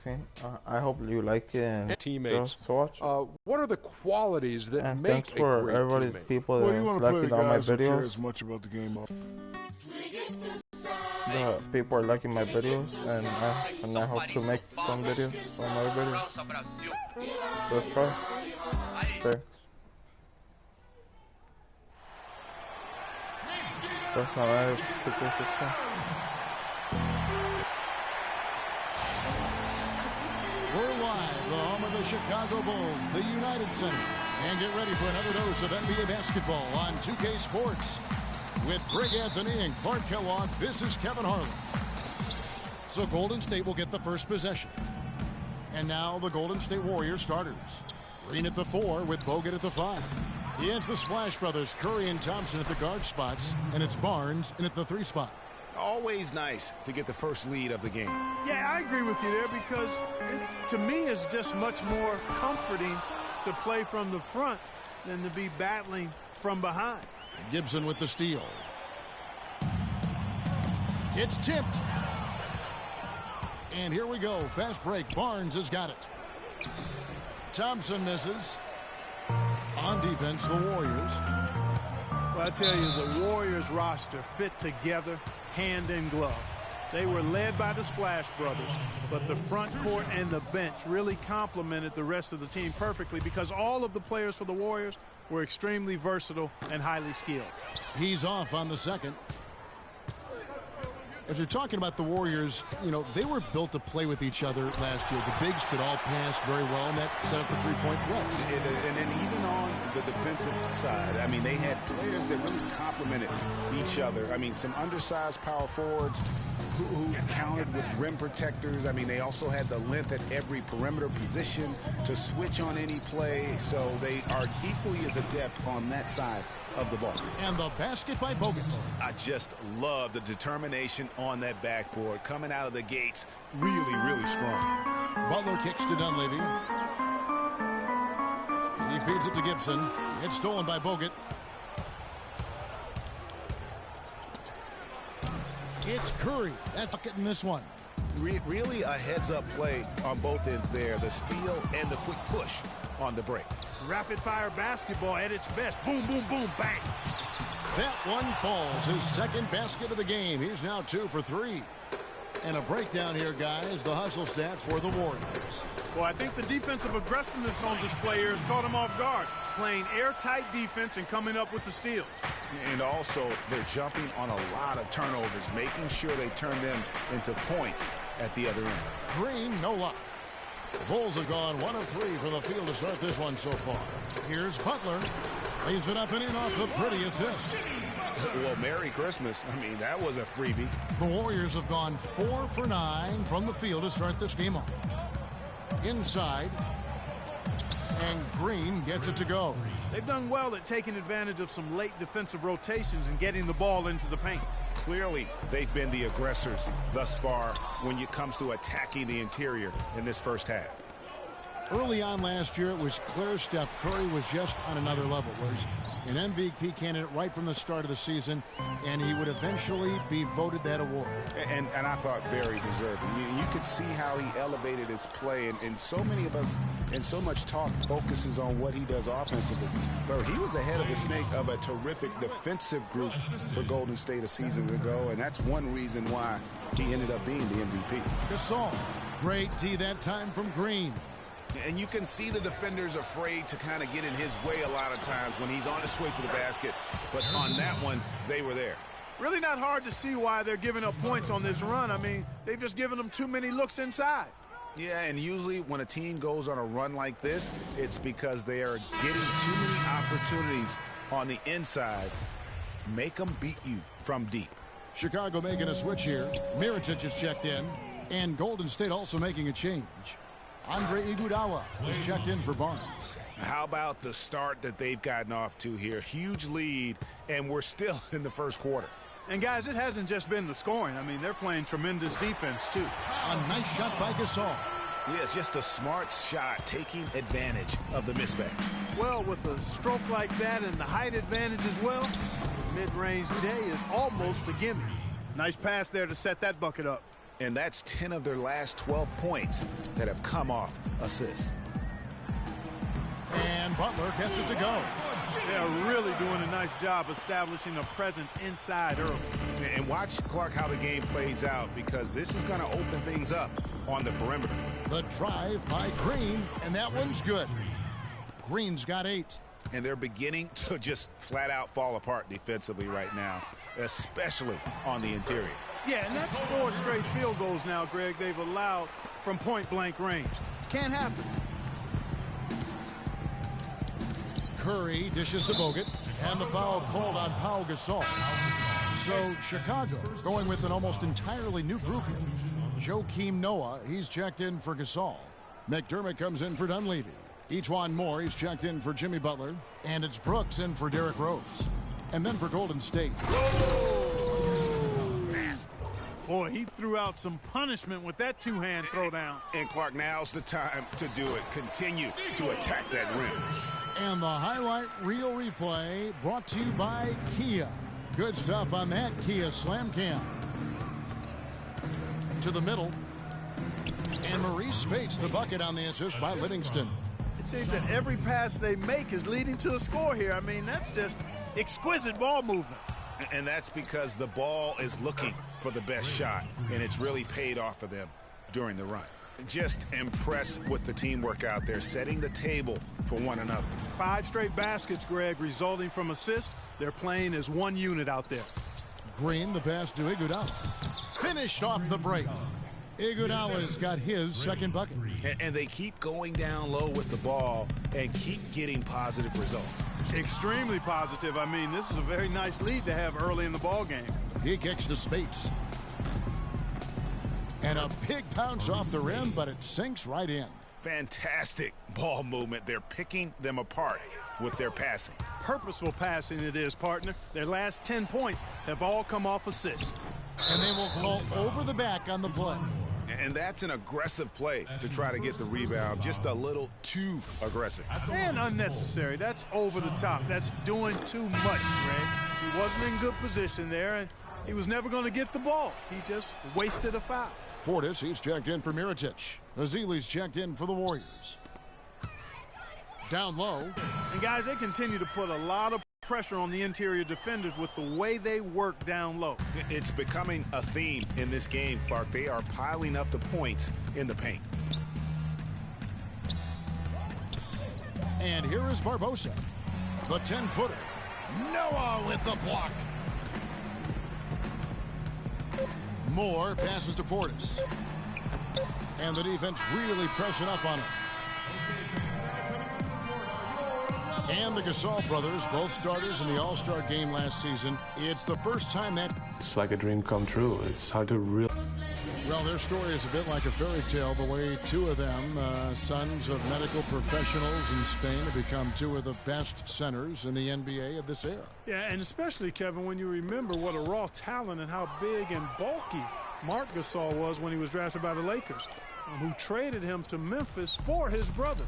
amazing. I hope you like it and teammates. just watch. What are the qualities that And make thanks a for great everybody, teammate? people Well, you that want to play liking the all my guys who care videos. as much about the game. The people are liking my videos, and I hope to make some videos, some other videos. Let's try. Thanks. That's not right. We're live, the home of the Chicago Bulls, the United Center. And get ready for another dose of NBA basketball on 2K Sports. With Greg Anthony and Clark Kellogg, this is Kevin Harlan. So Golden State will get the first possession. And now the Golden State Warriors starters. Green at the 4 with Bogut at the 5. It's the Splash Brothers, Curry and Thompson at the guard spots. And it's Barnes in at the 3 spot. Always nice to get the first lead of the game. Yeah, I agree with you there because to me it's just much more comforting to play from the front than to be battling from behind. Gibson with the steal. It's tipped. And here we go. Fast break. Barnes has got it. Thompson misses. On defense, the Warriors. Well, I tell you, the Warriors roster fit together hand in glove. They were led by the Splash Brothers, but the front court and the bench really complemented the rest of the team perfectly because all of the players for the Warriors were extremely versatile and highly skilled. He's off on the second. As you're talking about the Warriors, you know, they were built to play with each other last year. The bigs could all pass very well, and that set up the three-point threats. And then even on the defensive side, I mean, they had players that really complemented each other. I mean, some undersized power forwards who countered with rim protectors. I mean, they also had the length at every perimeter position to switch on any play. So they are equally as adept on that side of the ball. And the basket by Bogut. I just love the determination on that backboard. Coming out of the gates, really, really strong. Butler kicks to Dunleavy. He feeds it to Gibson. It's stolen by Bogut. It's Curry. That's getting this one. Really a heads-up play on both ends there. The steal and the quick push on the break. Rapid-fire basketball at its best. Boom, boom, boom, bang. That one falls. His second basket of the game. He's now 2 for 3. And a breakdown here, guys. The hustle stats for the Warriors. Well, I think the defensive aggressiveness on display here has caught him off guard. Playing airtight defense and coming up with the steals. And also, they're jumping on a lot of turnovers, making sure they turn them into points at the other end. Green, no luck. The Bulls have gone 1 of 3 from the field to start this one so far. Here's Butler. Lays it up and in off the pretty assist. Well, Merry Christmas. I mean, that was a freebie. The Warriors have gone 4 for 9 from the field to start this game off. Inside. And Green gets it to go. They've done well at taking advantage of some late defensive rotations and getting the ball into the paint. Clearly, they've been the aggressors thus far when it comes to attacking the interior in this first half. Early on last year, it was clear Steph Curry was just on another level. Was an MVP candidate right from the start of the season, and he would eventually be voted that award. And I thought very deserving. You could see how he elevated his play, and so many of us, and so much talk focuses on what he does offensively. But he was ahead of the snake of a terrific defensive group for Golden State a season ago, and that's one reason why he ended up being the MVP. Gasol, great D that time from Green. And you can see the defenders afraid to kind of get in his way a lot of times when he's on his way to the basket. But on that one, they were there. Really not hard to see why they're giving up points on this run. I mean, they've just given them too many looks inside. Yeah, and usually when a team goes on a run like this, it's because they are getting too many opportunities on the inside. Make them beat you from deep. Chicago making a switch here. Mirotic is checked in. And Golden State also making a change. Andre Iguodala is checked in for Barnes. How about the start that they've gotten off to here? Huge lead, and we're still in the first quarter. And, guys, it hasn't just been the scoring. I mean, they're playing tremendous defense, too. A nice shot by Gasol. Yeah, it's just a smart shot, taking advantage of the mismatch. Well, with a stroke like that and the height advantage as well, the mid-range J is almost a gimme. Nice pass there to set that bucket up. And that's 10 of their last 12 points that have come off assists. And Butler gets it to go. They're really doing a nice job establishing a presence inside early. And watch, Clark, how the game plays out, because this is going to open things up on the perimeter. The drive by Green, and that one's good. Green's got 8. And they're beginning to just flat out fall apart defensively right now, especially on the interior. Yeah, and that's 4 straight field goals now, Greg, they've allowed from point-blank range. Can't happen. Curry dishes to Bogut, and the foul called on Pau Gasol. So Chicago going with an almost entirely new group here. Joakim Noah, he's checked in for Gasol. McDermott comes in for Dunleavy. Ejuan Moore, he's checked in for Jimmy Butler. And it's Brooks in for Derrick Rose. And then for Golden State. Boy, he threw out some punishment with that two-hand throwdown. And Clark, now's the time to do it. Continue to attack that rim. And the highlight reel replay brought to you by Kia. Good stuff on that Kia Slam Cam. To the middle. And Maurice Spates the bucket on the assist by Livingston. It seems that every pass they make is leading to a score here. I mean, that's just exquisite ball movement. And that's because the ball is looking for the best shot, and it's really paid off for them during the run. Just impressed with the teamwork out there, setting the table for one another. 5 straight baskets, Greg, resulting from assists. They're playing as one unit out there. Green, the pass to Iguodala. Finished off the break. Iguodala's got his second bucket. And they keep going down low with the ball and keep getting positive results. Extremely positive. I mean, this is a very nice lead to have early in the ball game. He kicks to Spates. And a big bounce off the rim, but it sinks right in. Fantastic ball movement. They're picking them apart with their passing. Purposeful passing it is, partner. Their last 10 points have all come off assists. And they will call over the back on the play. And that's an aggressive play to try to get the rebound. Just a little too aggressive. And unnecessary. That's over the top. That's doing too much, Greg. He wasn't in good position there, and he was never going to get the ball. He just wasted a foul. Portis, he's checked in for Mirotic. Azili's checked in for the Warriors. Down low. And, guys, they continue to put a lot of pressure on the interior defenders with the way they work down low. It's becoming a theme in this game, Clark. They are piling up the points in the paint. And here is Barbosa, the 10-footer. Noah with the block. Moore passes to Portis. And the defense really pressing up on him. And the Gasol brothers, both starters in the All-Star game last season. It's the first time that... It's like a dream come true. It's hard to really... Well, their story is a bit like a fairy tale, the way 2 of them, sons of medical professionals in Spain, have become 2 of the best centers in the NBA of this era. Yeah, and especially, Kevin, when you remember what a raw talent and how big and bulky Marc Gasol was when he was drafted by the Lakers, who traded him to Memphis for his brother.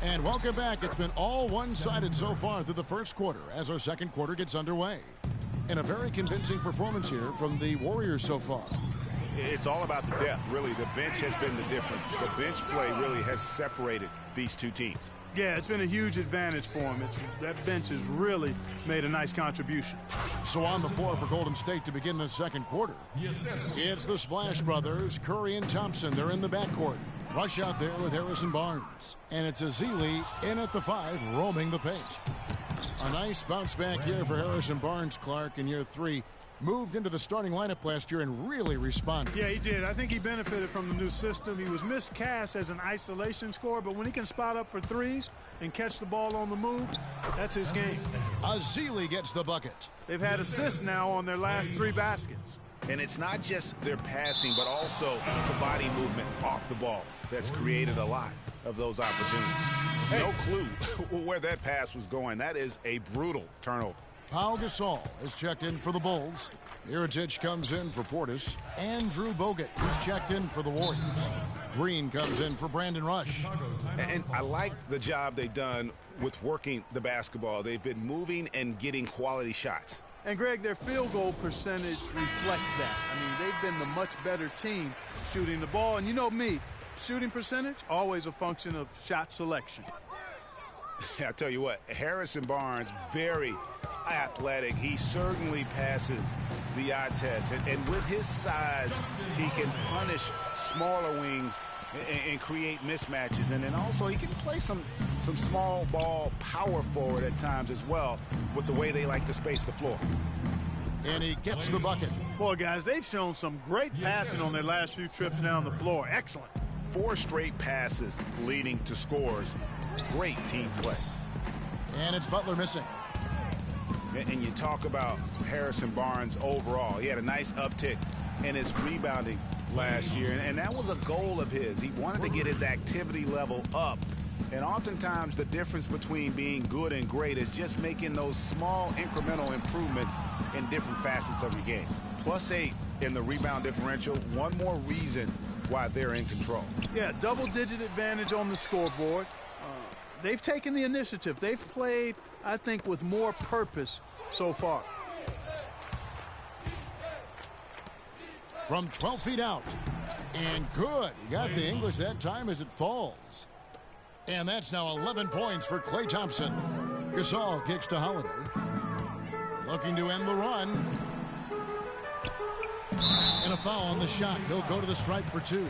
And welcome back. It's been all one-sided so far through the first quarter as our second quarter gets underway. And a very convincing performance here from the Warriors so far. It's all about the depth, really. The bench has been the difference. The bench play really has separated these 2 teams. Yeah, it's been a huge advantage for him. That bench has really made a nice contribution. So on the floor for Golden State to begin the second quarter. It's the Splash Brothers, Curry and Thompson. They're in the backcourt. Rush out there with Harrison Barnes. And it's Azili in at the 5, roaming the paint. A nice bounce back here for Harrison Barnes, Clark, in year 3. Moved into the starting lineup last year and really responded. Yeah, he did. I think he benefited from the new system. He was miscast as an isolation scorer, but when he can spot up for threes and catch the ball on the move, that's his game. Azili gets the bucket. They've had assists now on their last 3 baskets. And it's not just their passing, but also the body movement off the ball that's created a lot of those opportunities. Hey. No clue where that pass was going. That is a brutal turnover. Pau Gasol is checked in for the Bulls. Mirotic comes in for Portis. Andrew Bogut is checked in for the Warriors. Green comes in for Brandon Rush. And I like the job they've done with working the basketball. They've been moving and getting quality shots. And, Greg, their field goal percentage reflects that. I mean, they've been the much better team shooting the ball. And you know me, shooting percentage, always a function of shot selection. I tell you what, Harrison Barnes, very athletic. He certainly passes the eye test. And with his size, he can punish smaller wings and create mismatches. And then also he can play some small ball power forward at times as well with the way they like to space the floor. And he gets the bucket. Boy, guys, they've shown some great passing on their last few trips down the floor. Excellent. 4 straight passes leading to scores. Great team play. And it's Butler missing. And you talk about Harrison Barnes overall. He had a nice uptick in his rebounding last year, and that was a goal of his. He wanted to get his activity level up. And oftentimes the difference between being good and great is just making those small incremental improvements in different facets of your game. +8 in the rebound differential. One more reason why they're in control. Yeah, double-digit advantage on the scoreboard. They've taken the initiative. They've played, I think, with more purpose so far. From 12 feet out. And good. He got the English that time as it falls. And that's now 11 points for Klay Thompson. Gasol kicks to Holiday. Looking to end the run. And a foul on the shot. He'll go to the stripe for 2.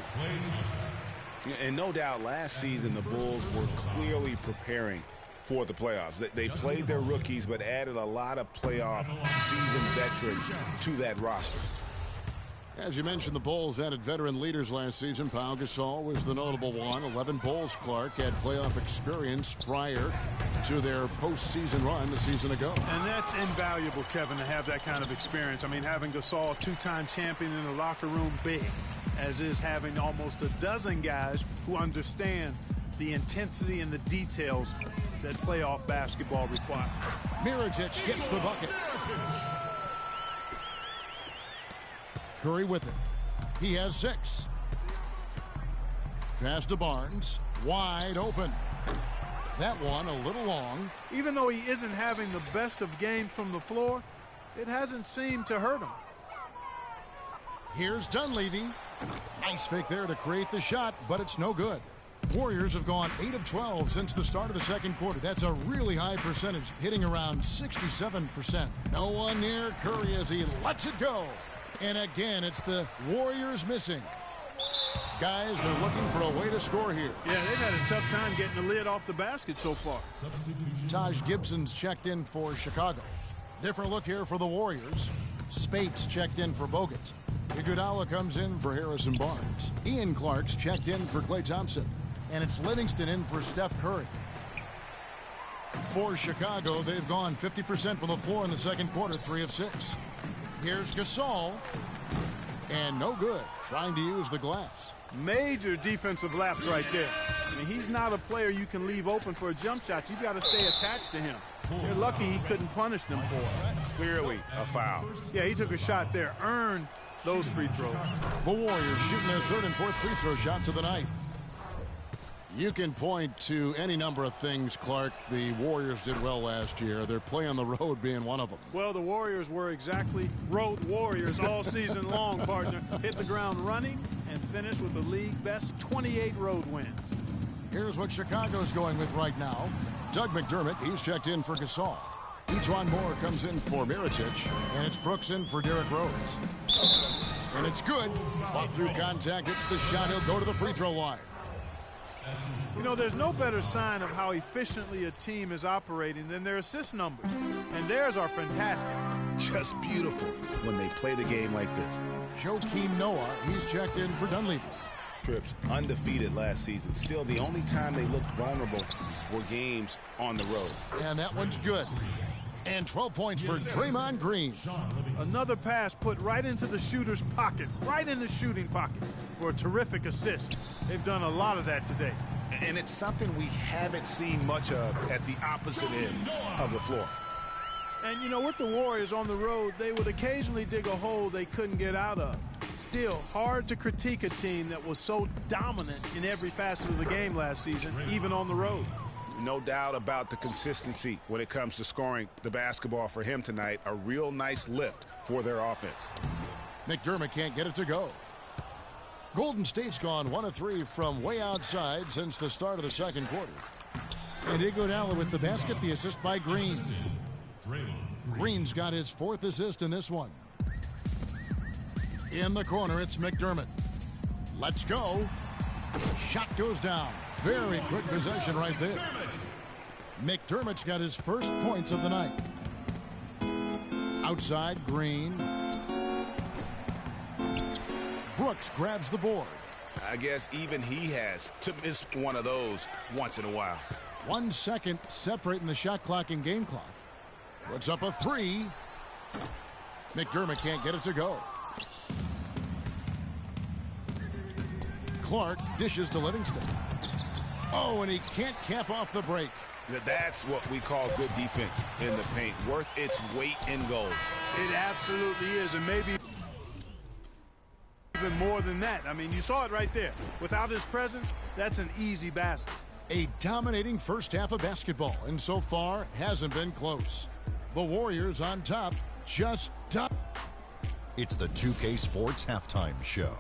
And no doubt last season the Bulls were clearly preparing for the playoffs. They played their rookies but added a lot of playoff seasoned veterans to that roster. As you mentioned, the Bulls added veteran leaders last season. Pau Gasol was the notable one. 11 Bulls, Clark, had playoff experience prior to their postseason run a season ago. And that's invaluable, Kevin, to have that kind of experience. I mean, having Gasol, 2-time champion in the locker room, big, as is having almost a dozen guys who understand the intensity and the details that playoff basketball requires. Mirotic gets the bucket. Curry with it. He has 6. Pass to Barnes. Wide open. That one a little long. Even though he isn't having the best of games from the floor, it hasn't seemed to hurt him. Here's Dunleavy. Nice fake there to create the shot, but it's no good. Warriors have gone 8 of 12 since the start of the second quarter. That's a really high percentage, hitting around 67%. No one near Curry as he lets it go. And again, it's the Warriors missing. Guys, they're looking for a way to score here. Yeah, they've had a tough time getting the lid off the basket so far. Taj Gibson's checked in for Chicago. Different look here for the Warriors. Spates checked in for Bogut. Iguodala comes in for Harrison Barnes. Ian Clark's checked in for Klay Thompson. And it's Livingston in for Steph Curry. For Chicago, they've gone 50% from the floor in the second quarter, 3 of 6. Here's Gasol. And no good. Trying to use the glass. Major defensive lapse right there. I mean, he's not a player you can leave open for a jump shot. You've got to stay attached to him. You're lucky he couldn't punish them for it. Clearly a foul. Yeah, he took a shot there. Earned those free throws. The Warriors shooting their 3rd and 4th free throw shots of the night. You can point to any number of things, Clark, the Warriors did well last year. Their play on the road being one of them. Well, the Warriors were exactly road warriors all season long, partner. Hit the ground running and finished with the league best 28 road wins. Here's what Chicago's going with right now. Doug McDermott, he's checked in for Gasol. Etuan Moore comes in for Mirotic, and it's Brooks in for Derrick Rose. And it's good. Fought through contact, hits the shot. He'll go to the free throw line. You know, there's no better sign of how efficiently a team is operating than their assist numbers. And theirs are fantastic. Just beautiful when they play the game like this. Joakim Noah, he's checked in for Dunleavy. Trips undefeated last season. Still, the only time they looked vulnerable were games on the road. And that one's good. And 12 points for Draymond Green. Another pass put right into the shooter's pocket, right in the shooting pocket for a terrific assist. They've done a lot of that today. And it's something we haven't seen much of at the opposite end of the floor. And, you know, with the Warriors on the road, they would occasionally dig a hole they couldn't get out of. Still, hard to critique a team that was so dominant in every facet of the game last season, even on the road. No doubt about the consistency when it comes to scoring the basketball for him tonight. A real nice lift for their offense. McDermott can't get it to go. Golden State's gone 1 of 3 from way outside since the start of the second quarter. And Iguodala with the basket, the assist by Green. Green's got his 4th assist in this one. In the corner, it's McDermott. Let's go. Shot goes down. Very quick possession right there. McDermott's got his first points of the night. Outside, Green. Brooks grabs the board. I guess even he has to miss one of those once in a while. 1 second separating the shot clock and game clock. Puts up a 3. McDermott can't get it to go. Clark dishes to Livingston. Oh, and he can't cap off the break. That's what we call good defense in the paint. Worth its weight in gold. It absolutely is, and maybe even more than that. I mean, you saw it right there. Without his presence, that's an easy basket. A dominating first half of basketball, and so far hasn't been close. The Warriors on top, just top. It's the 2K Sports Halftime Show.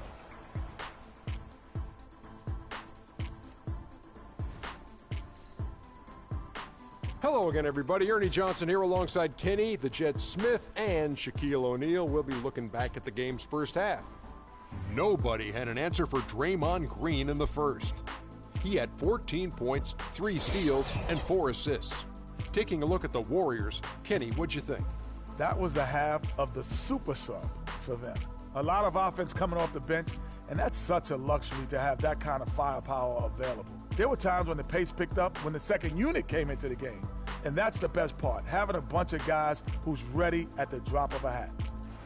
Hello again, everybody. Ernie Johnson here alongside Kenny, the Jet Smith, and Shaquille O'Neal. We'll be looking back at the game's first half. Nobody had an answer for Draymond Green in the first. He had 14 points, 3 steals, and 4 assists. Taking a look at the Warriors, Kenny, what'd you think? That was the half of the super sub for them. A lot of offense coming off the bench, and that's such a luxury to have that kind of firepower available. There were times when the pace picked up when the second unit came into the game, and that's the best part, having a bunch of guys who's ready at the drop of a hat.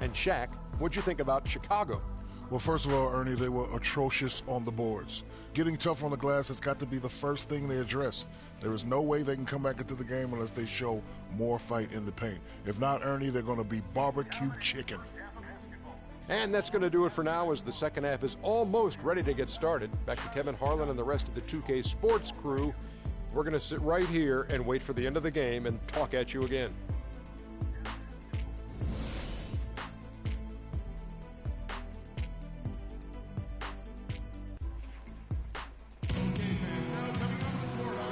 And Shaq, what'd you think about Chicago? Well, first of all, Ernie, they were atrocious on the boards. Getting tough on the glass has got to be the first thing they address. There is no way they can come back into the game unless they show more fight in the paint. If not, Ernie, they're going to be barbecue chicken. And that's going to do it for now as the second half is almost ready to get started. Back to Kevin Harlan and the rest of the 2K Sports crew. We're going to sit right here and wait for the end of the game and talk at you again.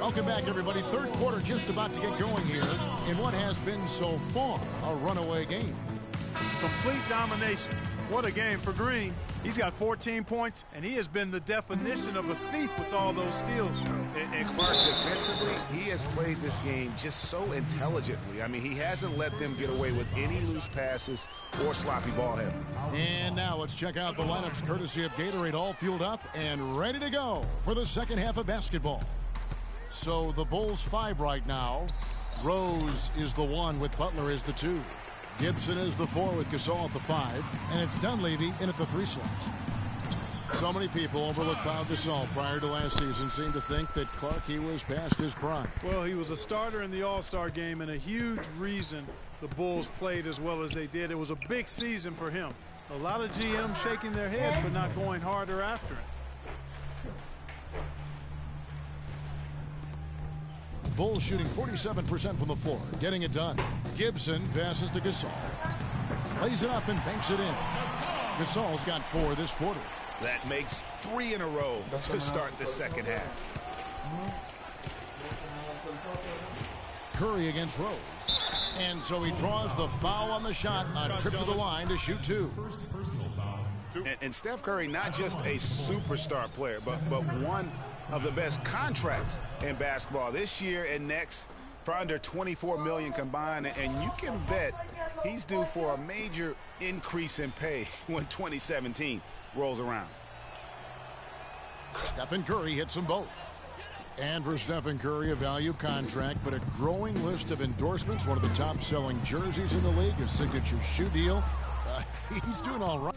Welcome back, everybody. Third quarter just about to get going here in what has been so far a runaway game. Complete domination. What a game for Green. He's got 14 points, and he has been the definition of a thief with all those steals. And Clark, defensively, he has played this game just so intelligently. I mean, he hasn't let them get away with any loose passes or sloppy ball handling. And now let's check out the lineups courtesy of Gatorade, all fueled up and ready to go for the second half of basketball. So the Bulls 5 right now. Rose is the 1 with Butler is the 2. Gibson is the 4 with Gasol at the 5. And it's Dunleavy in at the 3 slot. So many people overlooked Pau Gasol prior to last season seem to think that Clarkie was past his prime. Well, he was a starter in the All-Star game and a huge reason the Bulls played as well as they did. It was a big season for him. A lot of GMs shaking their head for not going harder after him. Bulls shooting 47% from the floor, getting it done. Gibson passes to Gasol. Lays it up and banks it in. Gasol's got 4 this quarter. That makes 3 in a row to start the second half. Curry against Rose. And so he draws the foul on the shot, a trip to the line to shoot 2. And Steph Curry, not just a superstar player, but one of the best contracts in basketball this year and next for under $24 million combined. And you can bet he's due for a major increase in pay when 2017 rolls around. Stephen Curry hits them both. And for Stephen Curry, a value contract, but a growing list of endorsements. One of the top-selling jerseys in the league, a signature shoe deal. He's doing all right.